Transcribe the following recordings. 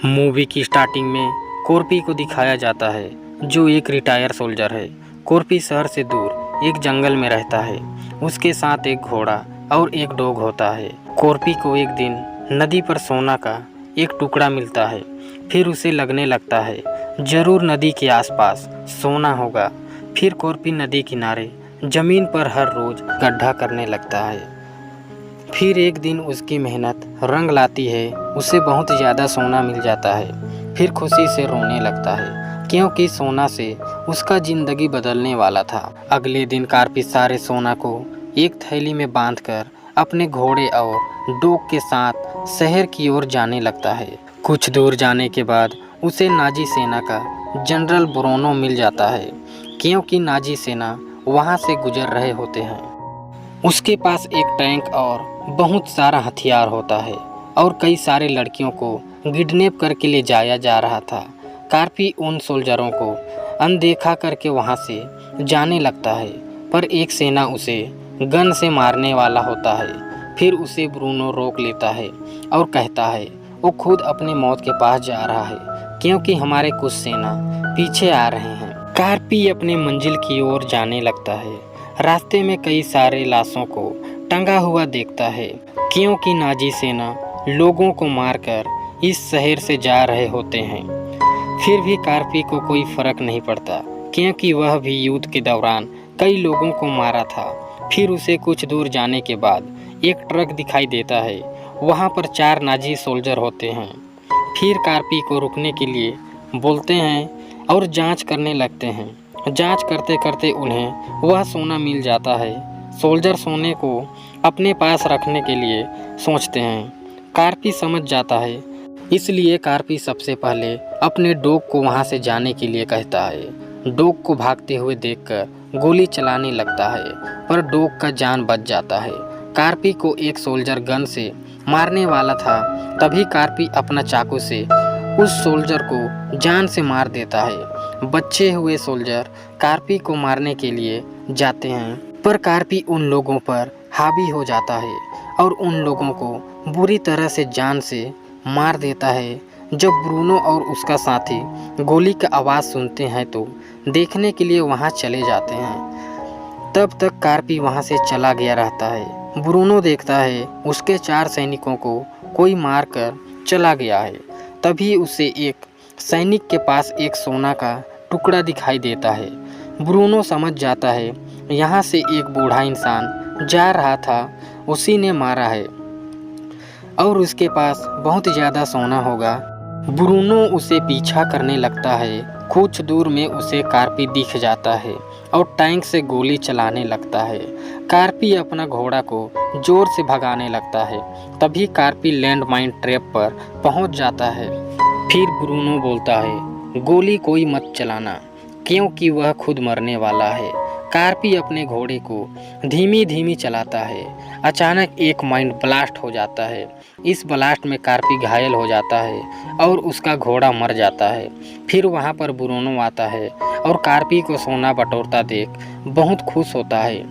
Movie की starting में कोर्पी को दिखाया जाता है जो एक रिटायर सोल्जर है। कोर्पी शहर से दूर एक जंगल में रहता है। उसके साथ एक घोड़ा और एक डॉग होता है। कोर्पी को एक दिन नदी पर सोना का एक टुकड़ा मिलता है। फिर उसे लगने लगता है जरूर नदी के आसपास सोना होगा। फिर कोर्पी नदी किनारे जमीन पर हर रोज गड्ढा करने लगता है। फिर एक दिन उसकी मेहनत रंग लाती है, उसे बहुत ज़्यादा सोना मिल जाता है। फिर खुशी से रोने लगता है क्योंकि सोना से उसका ज़िंदगी बदलने वाला था। अगले दिन कार्पी सारे सोना को एक थैली में बांधकर अपने घोड़े और डॉग के साथ शहर की ओर जाने लगता है। कुछ दूर जाने के बाद उसे नाजी सेना का जनरल ब्रूनो मिल जाता है क्योंकि नाजी सेना वहाँ से गुजर रहे होते हैं। उसके पास एक टैंक और बहुत सारा हथियार होता है और कई सारे लड़कियों को किडनैप करके ले जाया जा रहा था। कार्पी उन सोल्जरों को अनदेखा करके वहां से जाने लगता है, पर एक सेना उसे गन से मारने वाला होता है। फिर उसे ब्रूनो रोक लेता है और कहता है वो खुद अपनी मौत के पास जा रहा है क्योंकि हमारे कुछ सेना पीछे आ रहे हैं। कार्पी अपनी मंजिल की ओर जाने लगता है। रास्ते में कई सारे लाशों को टंगा हुआ देखता है क्योंकि नाजी सेना लोगों को मारकर इस शहर से जा रहे होते हैं। फिर भी कार्पी को कोई फर्क नहीं पड़ता क्योंकि वह भी युद्ध के दौरान कई लोगों को मारा था। फिर उसे कुछ दूर जाने के बाद एक ट्रक दिखाई देता है। वहां पर 4 नाजी सोल्जर होते हैं। फिर कार्पी को रुकने के लिए बोलते हैं और जांच करने लगते हैं। जांच करते करते उन्हें वह सोना मिल जाता है। सोल्जर सोने को अपने पास रखने के लिए सोचते हैं। कार्पी समझ जाता है, इसलिए कार्पी सबसे पहले अपने डॉग को वहां से जाने के लिए कहता है। डॉग को भागते हुए देखकर गोली चलाने लगता है, पर डॉग का जान बच जाता है। कार्पी को एक सोल्जर गन से मारने वाला था, तभी कार्पी अपना चाकू से उस सोल्जर को जान से मार देता है। बचे हुए सोल्जर कार्पी को मारने के लिए जाते हैं, पर कार्पी उन लोगों पर हावी हो जाता है और उन लोगों को बुरी तरह से जान से मार देता है। जब ब्रूनो और उसका साथी गोली का आवाज़ सुनते हैं तो देखने के लिए वहां चले जाते हैं। तब तक कार्पी वहां से चला गया रहता है। ब्रूनो देखता है उसके 4 सैनिकों को कोई मार कर चला गया है। तभी उसे एक सैनिक के पास एक सोना का टुकड़ा दिखाई देता है। ब्रूनो समझ जाता है यहाँ से एक बूढ़ा इंसान जा रहा था, उसी ने मारा है और उसके पास बहुत ज़्यादा सोना होगा। ब्रूनो उसे पीछा करने लगता है। कुछ दूर में उसे कार्पी दिख जाता है और टैंक से गोली चलाने लगता है। कार्पी अपना घोड़ा को जोर से भगाने लगता है। तभी कार्पी लैंडमाइन ट्रैप पर पहुंच जाता है। फिर ब्रूनो बोलता है गोली कोई मत चलाना क्योंकि वह खुद मरने वाला है। कार्पी अपने घोड़े को धीमी धीमी चलाता है। अचानक एक माइंड ब्लास्ट हो जाता है। इस ब्लास्ट में कार्पी घायल हो जाता है और उसका घोड़ा मर जाता है। फिर वहां पर ब्रूनो आता है और कार्पी को सोना बटोरता देख बहुत खुश होता है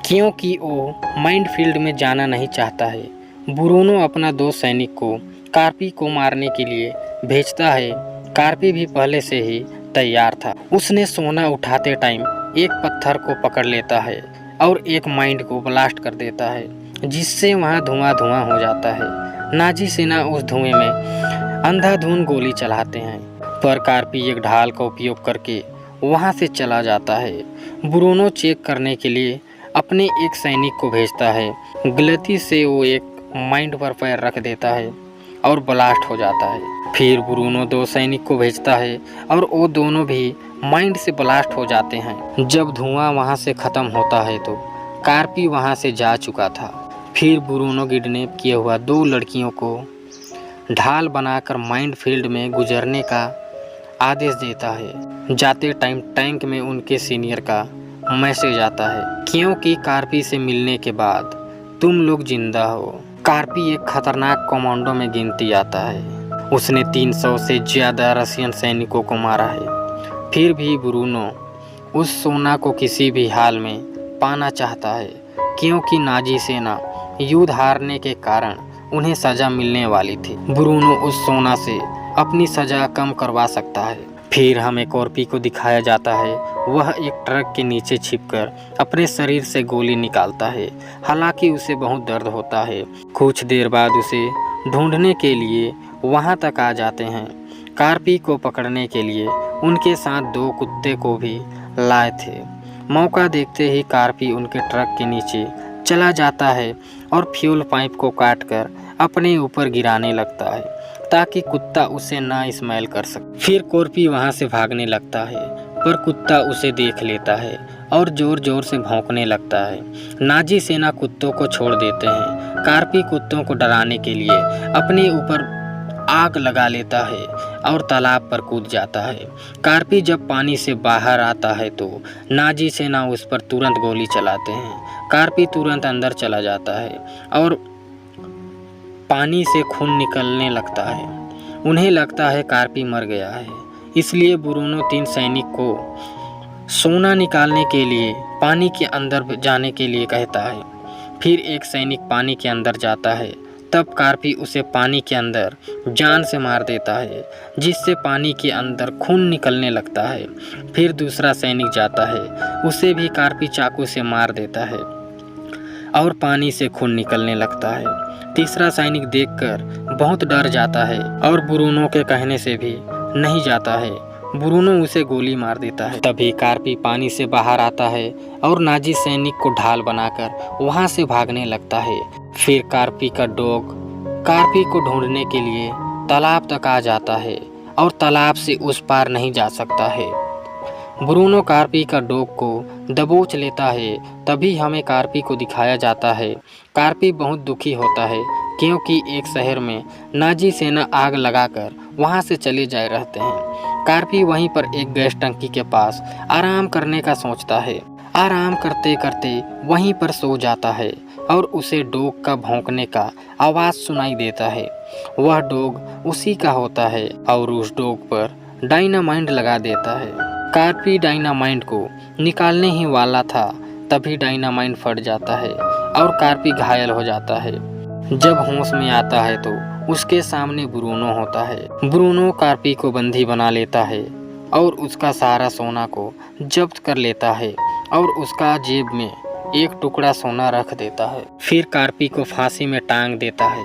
क्योंकि वो माइंड फील्ड में जाना नहीं चाहता है। ब्रूनो अपना 2 सैनिक को कार्पी को मारने के लिए भेजता है। कार्पी भी पहले से ही तैयार था। उसने सोना उठाते टाइम एक पत्थर को पकड़ लेता है और एक माइंड को ब्लास्ट कर देता है, जिससे वहाँ धुआं धुआं हो जाता है। नाजी सेना उस धुएं में अंधाधुंध गोली चलाते हैं, पर कार्पी एक ढाल का उपयोग करके वहाँ से चला जाता है। ब्रूनो चेक करने के लिए अपने एक सैनिक को भेजता है। गलती से वो एक माइंड पर पैर रख देता है और ब्लास्ट हो जाता है। फिर ब्रूनो 2 सैनिक को भेजता है और वो दोनों भी माइंड से ब्लास्ट हो जाते हैं। जब धुआं वहां से ख़त्म होता है तो कार्पी वहां से जा चुका था। फिर ब्रूनो किडनैप किए हुआ 2 लड़कियों को ढाल बनाकर माइंड फील्ड में गुजरने का आदेश देता है। जाते टाइम टैंक में उनके सीनियर का मैसेज आता है क्योंकि कार्पी से मिलने के बाद तुम लोग जिंदा हो। कार्पी एक खतरनाक कमांडो में गिनती आता है। उसने 300 से ज़्यादा रशियन सैनिकों को मारा है। फिर भी ब्रूनो उस सोना को किसी भी हाल में पाना चाहता है क्योंकि नाजी सेना युद्ध हारने के कारण उन्हें सज़ा मिलने वाली थी। ब्रूनो उस सोना से अपनी सज़ा कम करवा सकता है। फिर हमें कॉर्पी को दिखाया जाता है, वह एक ट्रक के नीचे छिपकर अपने शरीर से गोली निकालता है। हालांकि उसे बहुत दर्द होता है। कुछ देर बाद उसे ढूंढने के लिए वहां तक आ जाते हैं। कॉर्पी को पकड़ने के लिए उनके साथ 2 कुत्ते को भी लाए थे। मौका देखते ही कॉर्पी उनके ट्रक के नीचे चला जाता है और फ्यूल पाइप को काटकर अपने ऊपर गिराने लगता है ताकि कुत्ता उसे ना स्मेल कर सके। फिर कॉर्पी वहां से भागने लगता है, पर कुत्ता उसे देख लेता है और जोर जोर से भौंकने लगता है। नाजी सेना कुत्तों को छोड़ देते हैं। कॉर्पी कुत्तों को डराने के लिए अपने ऊपर आग लगा लेता है और तालाब पर कूद जाता है। कॉर्पी जब पानी से बाहर आता है तो नाजी सेना उस पर तुरंत गोली चलाते हैं। कॉर्पी तुरंत अंदर चला जाता है और पानी से खून निकलने लगता है। उन्हें लगता है कॉर्पी मर गया है, इसलिए ब्रूनो 3 सैनिक को सोना निकालने के लिए पानी के अंदर जाने के लिए कहता है। फिर एक सैनिक पानी के अंदर जाता है, तब कॉर्पी उसे पानी के अंदर जान से मार देता है, जिससे पानी के अंदर खून निकलने लगता है। फिर दूसरा सैनिक जाता है, उसे भी कॉर्पी चाकू से मार देता है और पानी से खून निकलने लगता है। तीसरा सैनिक देखकर बहुत डर जाता है और ब्रूनो के कहने से भी नहीं जाता है। ब्रूनो उसे गोली मार देता है। तभी कॉर्पी पानी से बाहर आता है और नाजी सैनिक को ढाल बनाकर वहां से भागने लगता है। फिर कॉर्पी का डॉग कॉर्पी को ढूंढने के लिए तालाब तक आ जाता है और तालाब से उस पार नहीं जा सकता है। ब्रूनो कॉर्पी का डॉग को दबोच लेता है। तभी हमें कॉर्पी को दिखाया जाता है। कॉर्पी बहुत दुखी होता है क्योंकि एक शहर में नाजी सेना आग लगाकर वहां से चले जा रहते हैं। कॉर्पी वहीं पर एक गैस टंकी के पास आराम करने का सोचता है। आराम करते करते वहीं पर सो जाता है और उसे डॉग का भौंकने का आवाज़ सुनाई देता है। वह डॉग उसी का होता है और उस डॉग पर डायनामाइट लगा देता है। कॉर्पी डायनामाइट को निकालने ही वाला था, तभी डायनामाइट फट जाता है और कॉर्पी घायल हो जाता है। जब होश में आता है तो उसके सामने ब्रूनो होता है। ब्रूनो कॉर्पी को बंदी बना लेता है और उसका सारा सोना को जब्त कर लेता है और उसका जेब में एक टुकड़ा सोना रख देता है। फिर कॉर्पी को फांसी में टांग देता है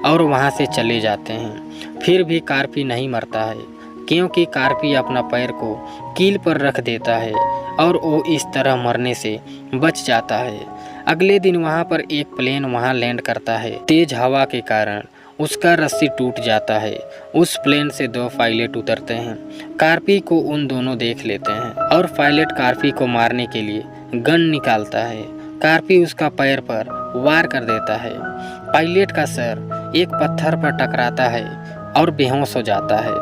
और वहां से चले जाते हैं। फिर भी कॉर्पी नहीं मरता है क्योंकि कॉर्पी अपना पैर को कील पर रख देता है और वो इस तरह मरने से बच जाता है। अगले दिन वहां पर एक प्लेन वहां लैंड करता है। तेज हवा के कारण उसका रस्सी टूट जाता है। उस प्लेन से 2 पायलट उतरते हैं। कॉर्पी को उन दोनों देख लेते हैं और पायलट कॉर्पी को मारने के लिए गन निकालता है। कॉर्पी उसका पैर पर वार कर देता है। पायलट का सर एक पत्थर पर टकराता है और बेहोश हो जाता है।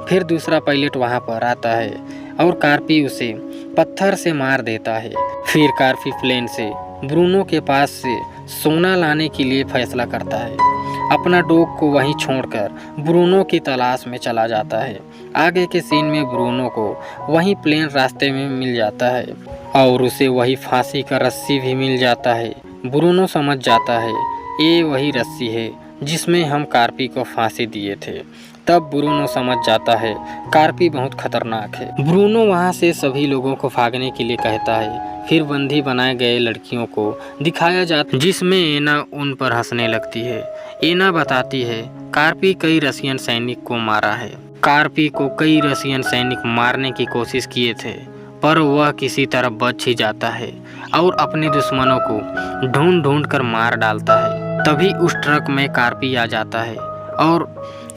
फिर दूसरा पायलट वहां पर आता है और कॉर्पी उसे पत्थर से मार देता है। फिर कॉर्पी प्लेन से ब्रूनो के पास से सोना लाने के लिए फैसला करता है। अपना डॉग को वहीं छोड़कर ब्रूनो की तलाश में चला जाता है। आगे के सीन में ब्रूनो को वहीं प्लेन रास्ते में मिल जाता है और उसे वही फांसी का रस्सी भी मिल जाता है। ब्रूनो समझ जाता है ये वही रस्सी है जिसमें हम कॉर्पी को फांसी दिए थे। तब ब्रूनो समझ जाता है कॉर्पी बहुत खतरनाक है। ब्रूनो वहां से सभी लोगों को भागने के लिए कहता है। फिर बंदी बनाए गए लड़कियों को दिखाया जाता है, जिसमें एना उन पर हंसने लगती है। एना बताती है कॉर्पी कई रशियन सैनिक को मारा है। कॉर्पी को कई रशियन सैनिक मारने की कोशिश किए थे, पर वह किसी तरह बच ही जाता है और अपने दुश्मनों को ढूंढ ढूंढ कर मार डालता है। तभी उस ट्रक में कॉर्पी आ जाता है और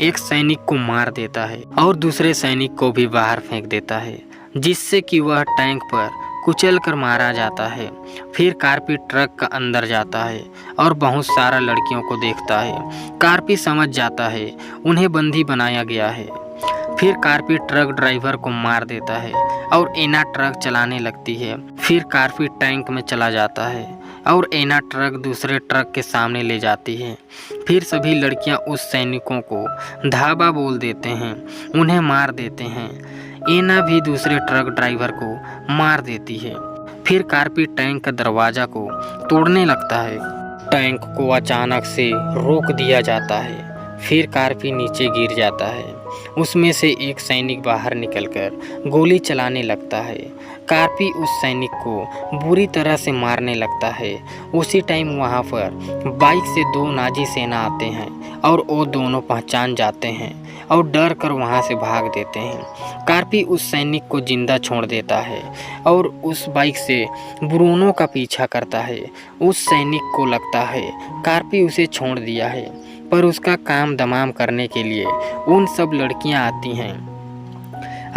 एक सैनिक को मार देता है और दूसरे सैनिक को भी बाहर फेंक देता है, जिससे कि वह टैंक पर कुचल कर मारा जाता है। फिर कॉर्पी ट्रक का अंदर जाता है और बहुत सारा लड़कियों को देखता है। कॉर्पी समझ जाता है उन्हें बंदी बनाया गया है। फिर कॉर्पी ट्रक ड्राइवर को मार देता है और एना ट्रक चलाने लगती है। फिर कॉर्पी टैंक में चला जाता है और एना ट्रक दूसरे ट्रक के सामने ले जाती है। फिर सभी लड़कियां उस सैनिकों को धाबा बोल देते हैं, उन्हें मार देते हैं। एना भी दूसरे ट्रक ड्राइवर को मार देती है। फिर कॉर्पी टैंक का दरवाज़ा को तोड़ने लगता है। टैंक को अचानक से रोक दिया जाता है। फिर कॉर्पी नीचे गिर जाता है। उसमें से एक सैनिक बाहर निकलकर गोली चलाने लगता है। कार्पी उस सैनिक को बुरी तरह से मारने लगता है। उसी टाइम वहाँ पर बाइक से दो नाजी सेना आते हैं और वो दोनों पहचान जाते हैं और डर कर वहाँ से भाग देते हैं। कार्पी उस सैनिक को जिंदा छोड़ देता है और उस बाइक से ब्रूनो का पीछा करता है। उस सैनिक को लगता है कार्पी उसे छोड़ दिया है, पर उसका काम तमाम करने के लिए उन सब लड़कियां आती हैं।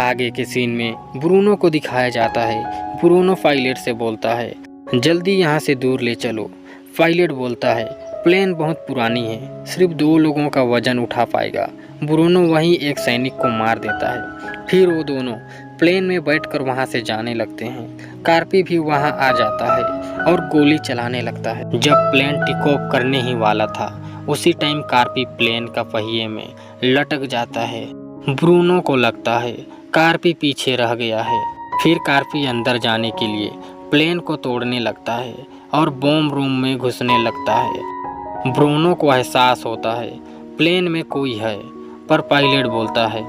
आगे के सीन में ब्रूनो को दिखाया जाता है। ब्रूनो पायलट से बोलता है, जल्दी यहाँ से दूर ले चलो। पायलट बोलता है, प्लेन बहुत पुरानी है, सिर्फ 2 लोगों का वजन उठा पाएगा। ब्रूनो वहीं एक सैनिक को मार देता है। फिर वो दोनों प्लेन में बैठकर वहाँ से जाने लगते हैं। कार्पी भी वहाँ आ जाता है और गोली चलाने लगता है। जब प्लेन टेक ऑफ करने ही वाला था, उसी टाइम कार्पी प्लेन का पहिए में लटक जाता है। ब्रूनो को लगता है कार्पी पीछे रह गया है। फिर कार्पी अंदर जाने के लिए प्लेन को तोड़ने लगता है और बॉम्ब रूम में घुसने लगता है। ब्रूनो को एहसास होता है प्लेन में कोई है, पर पायलट बोलता है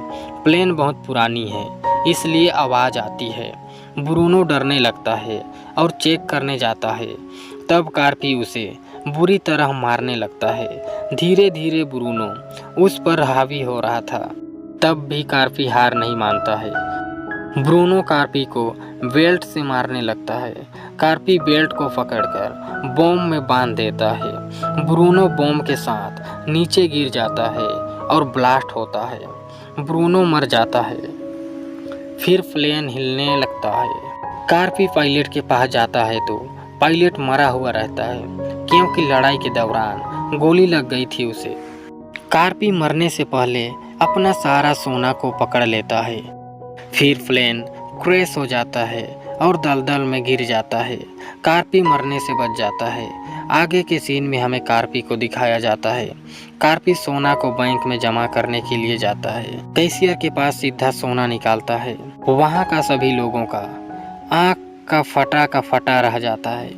प्लेन बहुत पुरानी है, इसलिए आवाज़ आती है। ब्रूनो डरने लगता है और चेक करने जाता है। तब कार्पी उसे बुरी तरह मारने लगता है। धीरे धीरे ब्रूनो उस पर हावी हो रहा था। तब भी कार्पी हार नहीं मानता है। ब्रूनो कार्पी को बेल्ट से मारने लगता है। कार्पी बेल्ट को पकड़कर बॉम्ब में बांध देता है। ब्रूनो बॉम्ब के साथ नीचे गिर जाता है और ब्लास्ट होता है। ब्रूनो मर जाता है। फिर प्लेन हिलने लगता है। कार्पी पायलट के पास जाता है तो पायलट मरा हुआ रहता है, क्योंकि लड़ाई के दौरान गोली लग गई थी उसे। कार्पी मरने से पहले अपना सारा सोना को पकड़ लेता है। फिर प्लेन क्रैश हो जाता है और दलदल में गिर जाता है। कार्पी मरने से बच जाता है। आगे के सीन में हमें कार्पी को दिखाया जाता है। कार्पी सोना को बैंक में जमा करने के लिए जाता है। कैशियर के पास सीधा सोना निकालता है। वहाँ का सभी लोगों का आँख का फटा रह जाता है।